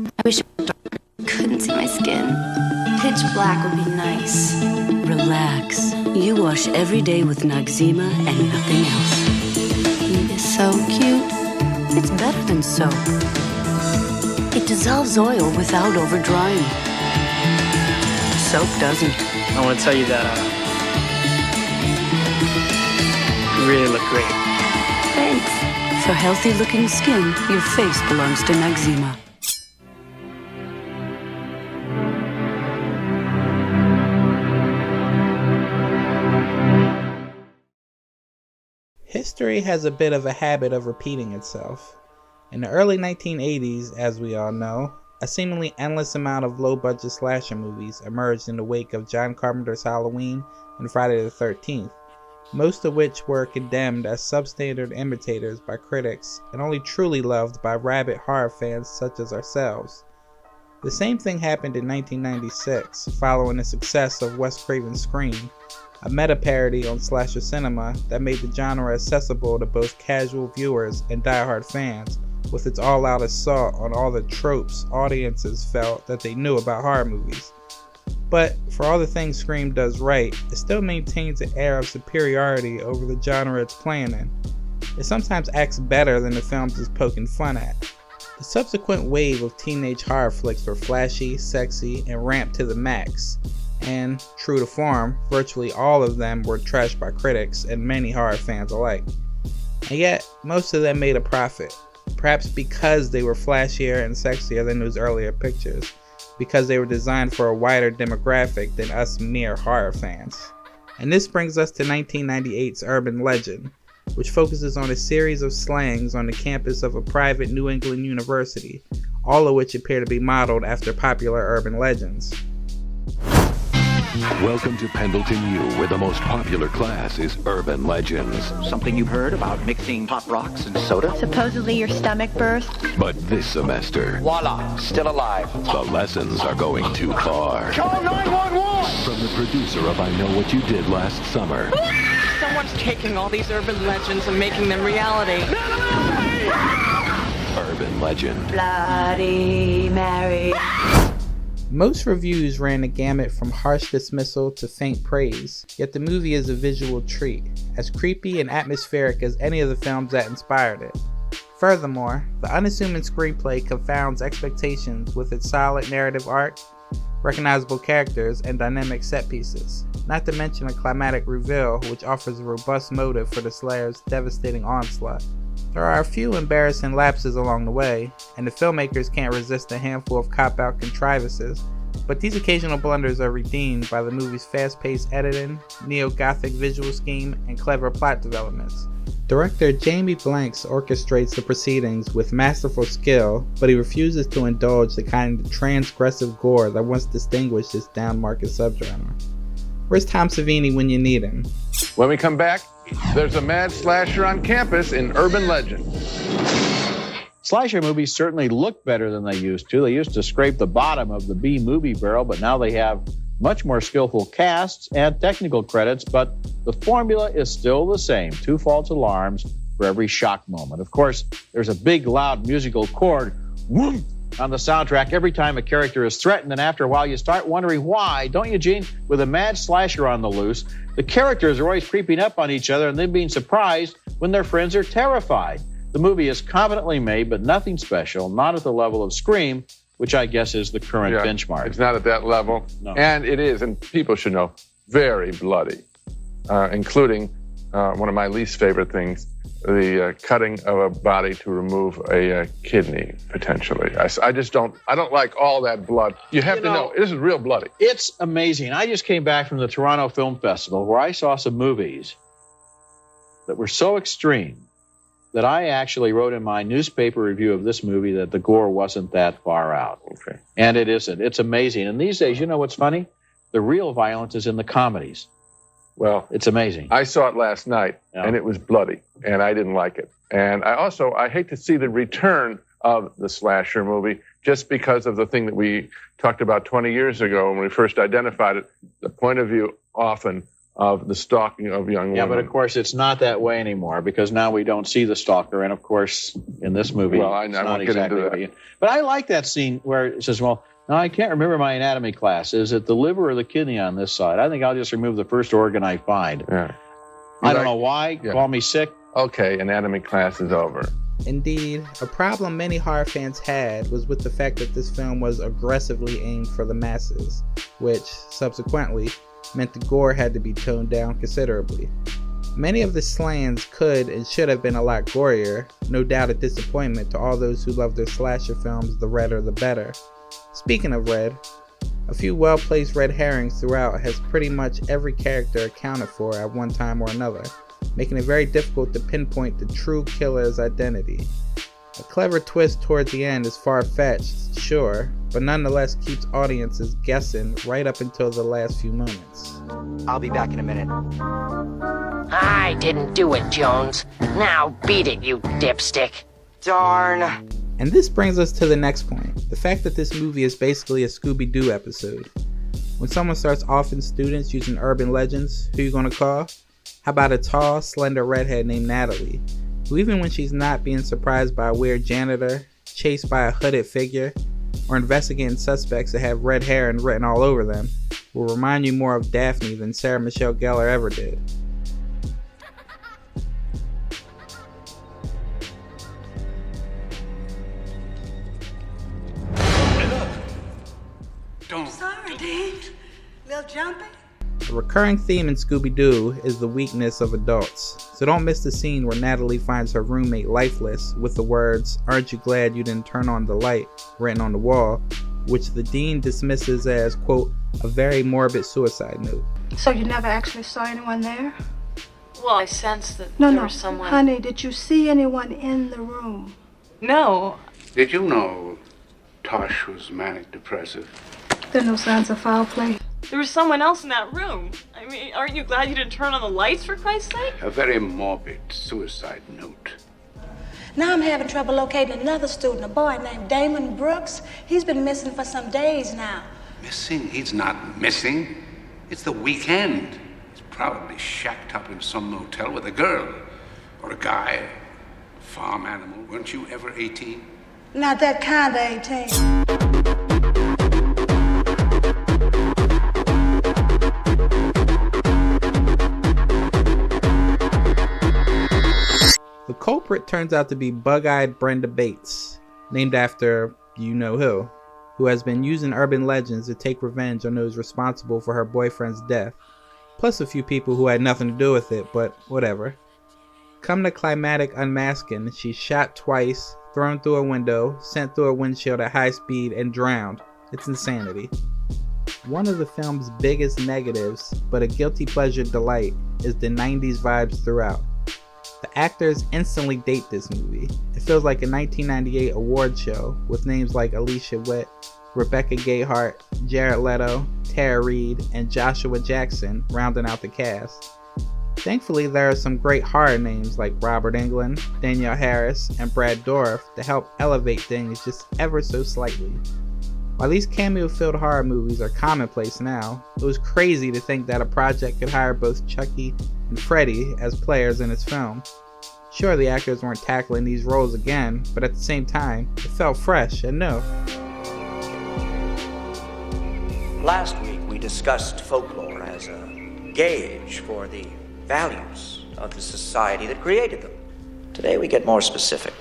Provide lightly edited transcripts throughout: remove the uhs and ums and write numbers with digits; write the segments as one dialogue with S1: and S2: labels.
S1: I wish it was darker. Couldn't see my skin. Pitch black would be nice.
S2: Relax. You wash every day with Noxzema and nothing else.
S1: It is so cute.
S2: It's better than soap. It dissolves oil without over-drying. Soap doesn't.
S3: I want to tell you that you really look great.
S1: Thanks.
S2: For healthy-looking skin, your face belongs to Noxzema.
S4: History has a bit of a habit of repeating itself. In the early 1980s, as we all know, a seemingly endless amount of low-budget slasher movies emerged in the wake of John Carpenter's Halloween and Friday the 13th, most of which were condemned as substandard imitators by critics and only truly loved by rabid horror fans such as ourselves. The same thing happened in 1996, following the success of Wes Craven's Scream, a meta-parody on slasher cinema that made the genre accessible to both casual viewers and die-hard fans, with its all-out assault on all the tropes audiences felt that they knew about horror movies. But for all the things Scream does right, it still maintains an air of superiority over the genre it's playing in. It sometimes acts better than the films it's poking fun at. The subsequent wave of teenage horror flicks were flashy, sexy, and ramped to the max. And, true to form, virtually all of them were trashed by critics and many horror fans alike. And yet, most of them made a profit, perhaps because they were flashier and sexier than those earlier pictures, because they were designed for a wider demographic than us mere horror fans. And this brings us to 1998's Urban Legend, which focuses on a series of slayings on the campus of a private New England university, all of which appear to be modeled after popular urban legends.
S5: Welcome to Pendleton U, where the most popular class is urban legends.
S6: Something you've heard about mixing pop rocks and soda?
S7: Supposedly your stomach burst.
S5: But this semester,
S6: Voila, still alive.
S5: the lessons are going too far.
S6: Call 911!
S5: From the producer of I Know What You Did Last Summer.
S8: Someone's taking all these urban legends and making them reality.
S5: Urban Legend.
S7: Bloody Mary.
S4: Most reviews ran the gamut from harsh dismissal to faint praise, yet the movie is a visual treat, as creepy and atmospheric as any of the films that inspired it. Furthermore, the unassuming screenplay confounds expectations with its solid narrative arc, recognizable characters, and dynamic set pieces, not to mention a climatic reveal which offers a robust motive for the Slayer's devastating onslaught. There are a few embarrassing lapses along the way, and the filmmakers can't resist a handful of cop-out contrivances, but these occasional blunders are redeemed by the movie's fast-paced editing, neo-gothic visual scheme, and clever plot developments. Director Jamie Blanks orchestrates the proceedings with masterful skill, but he refuses to indulge the kind of transgressive gore that once distinguished this down-market subgenre. Where's Tom Savini when you need him?
S9: When we come back, there's a mad slasher on campus in Urban Legend.
S10: Slasher movies certainly look better than they used to. They used to scrape the bottom of the B movie barrel, but now they have much more skillful casts and technical credits, but the formula is still the same. 2 false alarms for every shock moment. Of course, there's a big, loud musical chord, whoom, on the soundtrack every time a character is threatened, and after a while you start wondering why, don't you, Gene? With a mad slasher on the loose, the characters are always creeping up on each other and then being surprised when their friends are terrified. The movie is competently made, but nothing special, not at the level of Scream, which I guess is the current benchmark.
S9: It's not at that level,
S10: no.
S9: And it is, and people should know, very bloody, including one of my least favorite things, the cutting of a body to remove a kidney, potentially. I don't like all that blood. You have to know, this is real bloody.
S10: It's amazing. I just came back from the Toronto Film Festival where I saw some movies that were so extreme that I actually wrote in my newspaper review of this movie that the gore wasn't that far out.
S9: Okay.
S10: And it isn't. It's amazing. And these days, you know what's funny? The real violence is in the comedies.
S9: Well,
S10: it's amazing.
S9: I saw it last night, and it was bloody, and I didn't like it. And I hate to see the return of the slasher movie just because of the thing that we talked about 20 years ago when we first identified it, the point of view often of the stalking of young women.
S10: Yeah, but of course it's not that way anymore because now we don't see the stalker, and of course in this movie,
S9: well, I won't get into that.
S10: But I like that scene where it says, "Well, now I can't remember my anatomy class. Is it the liver or the kidney on this side? I think I'll just remove the first organ I find."
S9: Yeah.
S10: I don't know why. Yeah. Call me sick.
S9: Okay, anatomy class is over.
S4: Indeed, a problem many horror fans had was with the fact that this film was aggressively aimed for the masses, which, subsequently, meant the gore had to be toned down considerably. Many of the slayings could and should have been a lot gorier, no doubt a disappointment to all those who love their slasher films the redder the better. Speaking of red, a few well-placed red herrings throughout has pretty much every character accounted for at one time or another, making it very difficult to pinpoint the true killer's identity. A clever twist towards the end is far-fetched, sure, but nonetheless keeps audiences guessing right up until the last few moments.
S6: I'll be back in a minute.
S11: I didn't do it, Jones. Now beat it, you dipstick.
S6: Darn.
S4: And this brings us to the next point, the fact that this movie is basically a Scooby-Doo episode. When someone starts offing students using urban legends, who you gonna call? How about a tall, slender redhead named Natalie, who even when she's not being surprised by a weird janitor, chased by a hooded figure, or investigating suspects that have red hair and written all over them, will remind you more of Daphne than Sarah Michelle Gellar ever did.
S12: Sorry, Dave. Little jumpy?
S4: A recurring theme in Scooby-Doo is the weakness of adults, so don't miss the scene where Natalie finds her roommate lifeless with the words, "Aren't you glad you didn't turn on the light?" written on the wall, which the dean dismisses as, quote, a very morbid suicide note.
S12: So you never actually saw anyone there?
S8: Well, I sensed that there was someone...
S12: Honey, did you see anyone in the room?
S8: No.
S13: Did you know Tosh was manic-depressive?
S12: There are no signs of foul play.
S8: There was someone else in that room. I mean, aren't you glad you didn't turn on the lights, for Christ's sake?
S13: A very morbid suicide note.
S14: Now I'm having trouble locating another student, a boy named Damon Brooks. He's been missing for some days now.
S13: Missing? He's not missing. It's the weekend. He's probably shacked up in some motel with a girl. Or a guy. A farm animal. Weren't you ever 18?
S14: Not that kind of 18.
S4: The culprit turns out to be bug-eyed Brenda Bates, named after you-know-who has been using urban legends to take revenge on those responsible for her boyfriend's death, plus a few people who had nothing to do with it, but whatever. Come to climatic unmasking, she's shot twice, thrown through a window, sent through a windshield at high speed, and drowned. It's insanity. One of the film's biggest negatives, but a guilty pleasure delight, is the 90s vibes throughout. The actors instantly date this movie. It feels like a 1998 award show with names like Alicia Witt, Rebecca Gayheart, Jared Leto, Tara Reid, and Joshua Jackson rounding out the cast. Thankfully, there are some great horror names like Robert Englund, Danielle Harris, and Brad Dourif to help elevate things just ever so slightly. While these cameo-filled horror movies are commonplace now, it was crazy to think that a project could hire both Chucky and Freddy as players in its film. Sure, the actors weren't tackling these roles again, but at the same time, it felt fresh and new.
S15: Last week we discussed folklore as a gauge for the values of the society that created them. Today we get more specific.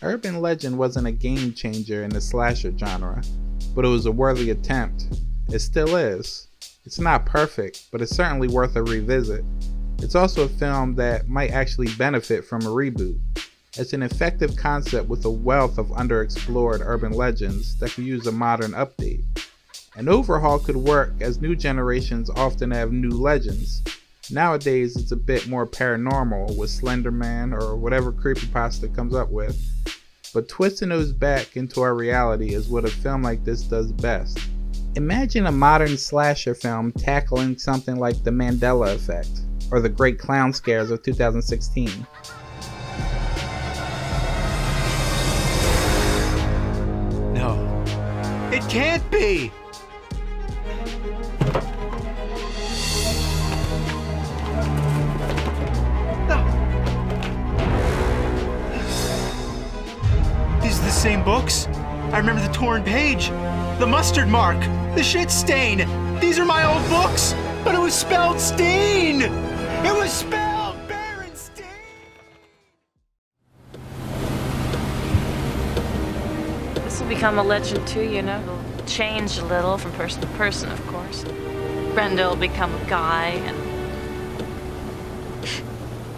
S4: Urban legend wasn't a game changer in the slasher genre, but it was a worthy attempt. It still is. It's not perfect, but it's certainly worth a revisit. It's also a film that might actually benefit from a reboot. It's an effective concept with a wealth of underexplored urban legends that could use a modern update. An overhaul could work as new generations often have new legends. Nowadays it's a bit more paranormal with Slender Man or whatever creepypasta comes up with. But twisting those back into our reality is what a film like this does best. Imagine a modern slasher film tackling something like the Mandela Effect, or the Great Clown Scares of 2016.
S16: No, it can't be! same books. I remember the torn page, the mustard mark, the shit stain. These are my old books, but it was spelled Steen. It was spelled Berenstain.
S8: This will become a legend too, you know. It'll change a little from person to person, of course. Brenda will become a guy, and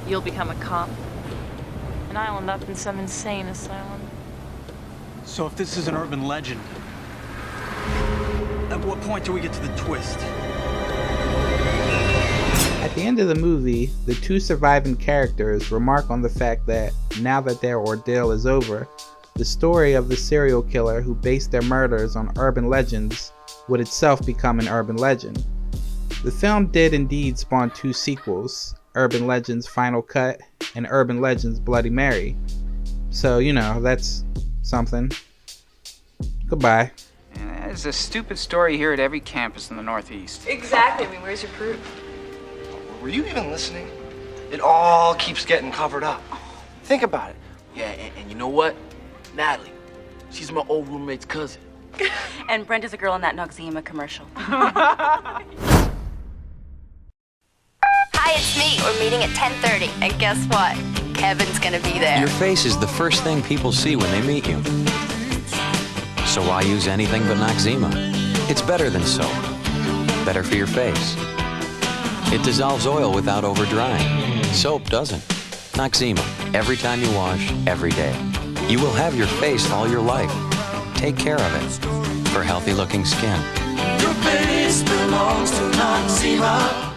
S8: you'll become a cop. And I'll end up in some insane asylum.
S16: So if this is an urban legend, at what point do we get to the twist?
S4: At the end of the movie, the two surviving characters remark on the fact that now that their ordeal is over, the story of the serial killer who based their murders on urban legends would itself become an urban legend. The film did indeed spawn two sequels, Urban Legends Final Cut and Urban Legends Bloody Mary. So, you know, that's something. Goodbye.
S17: There's a stupid story here at every campus in the Northeast.
S8: Exactly. I mean, where's your proof?
S6: Were you even listening? It all keeps getting covered up. Think about it.
S18: Yeah, and you know what? Natalie. She's my old roommate's cousin.
S19: And Brenda's a girl in that Noxzema commercial.
S1: Hi, it's me. We're meeting at 10:30. And guess what? Kevin's gonna be there.
S20: Your face is the first thing people see when they meet you. So why use anything but Noxzema? It's better than soap. Better for your face. It dissolves oil without over-drying. Soap doesn't. Noxzema. Every time you wash, every day. You will have your face all your life. Take care of it for healthy-looking skin.
S21: Your face belongs to Noxzema.